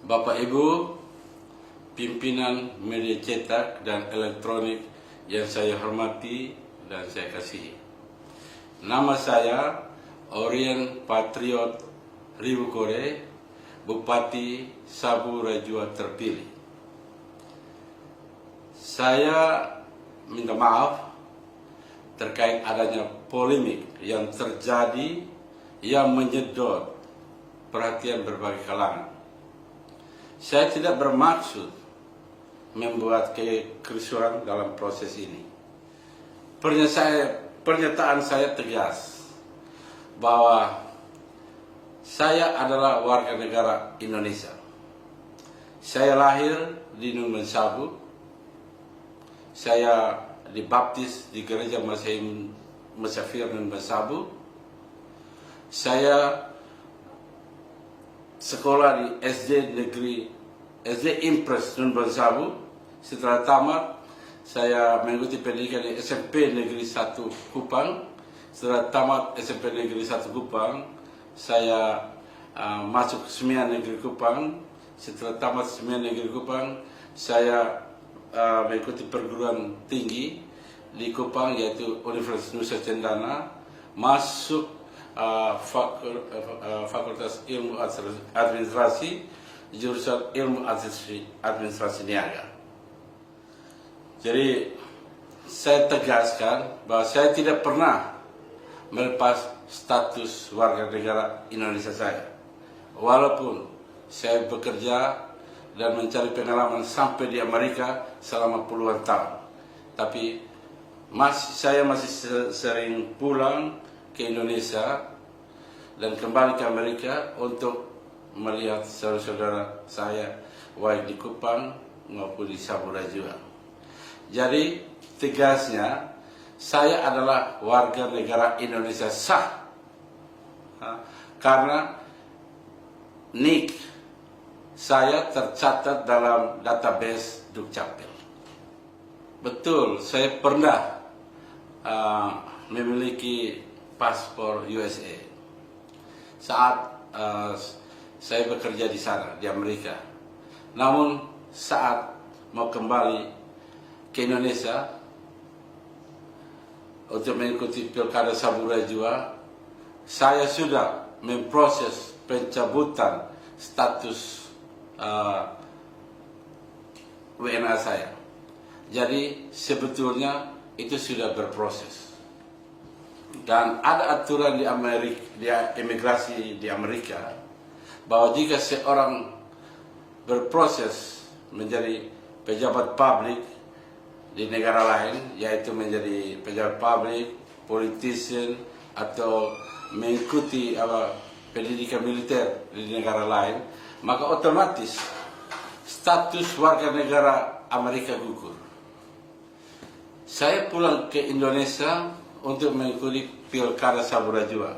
Bapak Ibu, pimpinan media cetak dan elektronik yang saya hormati dan saya kasihi. Nama saya Orien Patriot Ribukore, Bupati Sabu Rajua terpilih. Saya minta maaf terkait adanya polemik yang terjadi yang menyedot perhatian berbagai kalangan. Saya tidak bermaksud membuat kekerusuhan dalam proses ini. Pernyataan saya tegas bahwa saya adalah warga negara Indonesia. Saya lahir di Numan Sabu. Saya dibaptis di gereja Musafir Numan Sabu. Saya sekolah di SD Impres Numan Sabu. Setelah tamat, saya mengikuti pendidikan di SMP Negeri 1 Kupang. Setelah tamat SMP Negeri 1 Kupang, saya masuk Semian Negeri Kupang. Setelah tamat Semian Negeri Kupang, saya mengikuti perguruan tinggi di Kupang, yaitu Universitas Nusa Cendana, masuk Fakultas Ilmu Administrasi, jurusan Ilmu Administrasi Niaga. Jadi saya tegaskan bahwa saya tidak pernah melepas status warga negara Indonesia saya. Walaupun saya bekerja dan mencari pengalaman sampai di Amerika selama puluhan tahun, tapi saya masih sering pulang ke Indonesia dan kembali ke Amerika untuk melihat saudara-saudara saya baik di Kupang maupun di Sabu Rajua. Jadi tegasnya saya adalah warga negara Indonesia sah karena NIK saya tercatat dalam database Dukcapil. Betul, saya pernah memiliki paspor USA saat saya bekerja di sana, di Amerika. Namun saat mau kembali ke Indonesia untuk mengikuti Pilkada Sabu Rajua, saya sudah memproses pencabutan status WNA saya. Jadi sebetulnya itu sudah berproses. Dan ada aturan di Amerika, di imigrasi di Amerika, bahwa jika seorang berproses menjadi pejabat publik di negara lain, yaitu menjadi pejabat publik, politician, atau mengikuti pendidikan militer di negara lain, maka otomatis status warga negara Amerika gugur. Saya pulang ke Indonesia untuk mengikuti Pilkada Sabu Rajua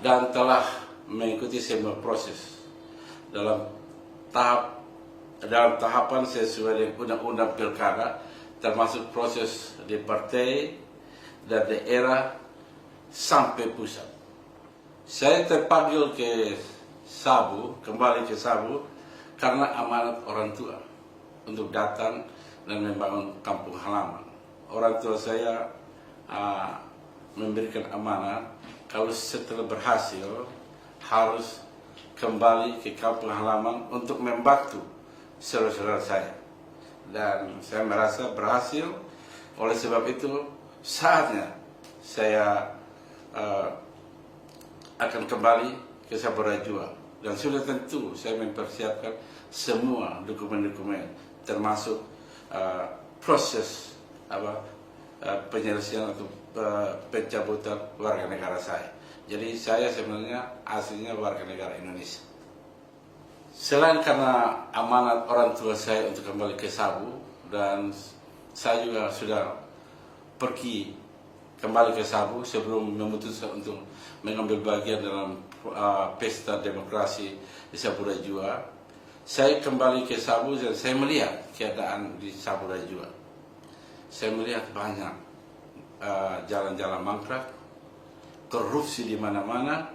dan telah mengikuti semua proses dalam tahapan sesuai dengan undang-undang Pilkada, termasuk proses di partai dan daerah sampai pusat. Saya terpanggil ke Sabu, kembali ke Sabu karena amanat orang tua untuk datang dan membangun kampung halaman. Orang tua saya memberikan amanat kalau setelah berhasil harus kembali ke kampung halaman untuk membantu saudara-saudara saya. Dan saya merasa berhasil. Oleh sebab itu saatnya saya akan kembali ke Sabu Rajua. Dan sudah tentu saya mempersiapkan semua dokumen-dokumen, termasuk proses penyelesaian atau pencabutan warga negara saya. Jadi saya sebenarnya aslinya warga negara Indonesia. Selain karena amanat orang tua saya untuk kembali ke Sabu, dan saya juga sudah pergi kembali ke Sabu sebelum memutuskan untuk mengambil bagian dalam pesta demokrasi di Sabu Rajua. Saya kembali ke Sabu dan saya melihat keadaan di Sabu Rajua. Saya melihat banyak jalan-jalan mangkrak, korupsi di mana-mana,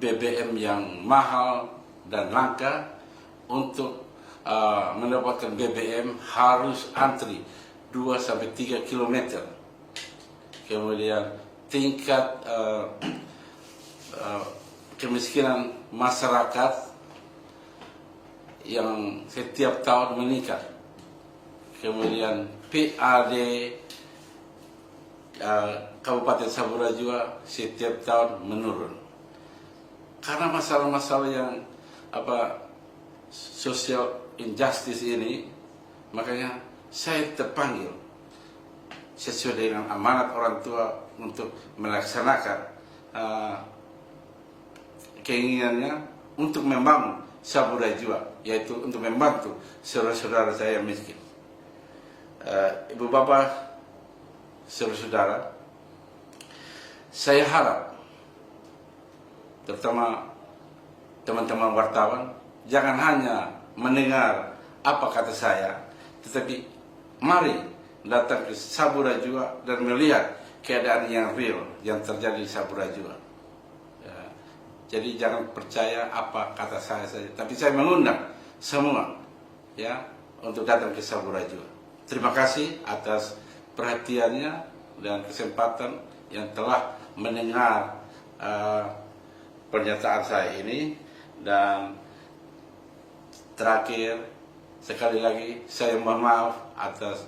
BBM yang mahal, dan langka. Untuk mendapatkan BBM harus antri 2-3 km. Kemudian tingkat kemiskinan masyarakat yang setiap tahun meningkat. Kemudian PAD Kabupaten Sabura juga setiap tahun menurun. Karena masalah-masalah yang social injustice ini, makanya saya terpanggil sesuai dengan amanat orang tua untuk melaksanakan keinginannya untuk membangun Sabura Jua, yaitu untuk membantu saudara-saudara saya yang miskin. Ibu bapak, saudara-saudara, saya harap terutama teman-teman wartawan jangan hanya mendengar apa kata saya, tetapi mari datang ke Sabura Jua dan melihat keadaan yang real yang terjadi di Sabura Jua. Jadi jangan percaya apa kata saya saja, tapi saya mengundang semua ya untuk datang ke Sabura Jua. Terima kasih atas perhatiannya dan kesempatan yang telah mendengar pernyataan saya ini. Dan terakhir sekali lagi saya mohon maaf atas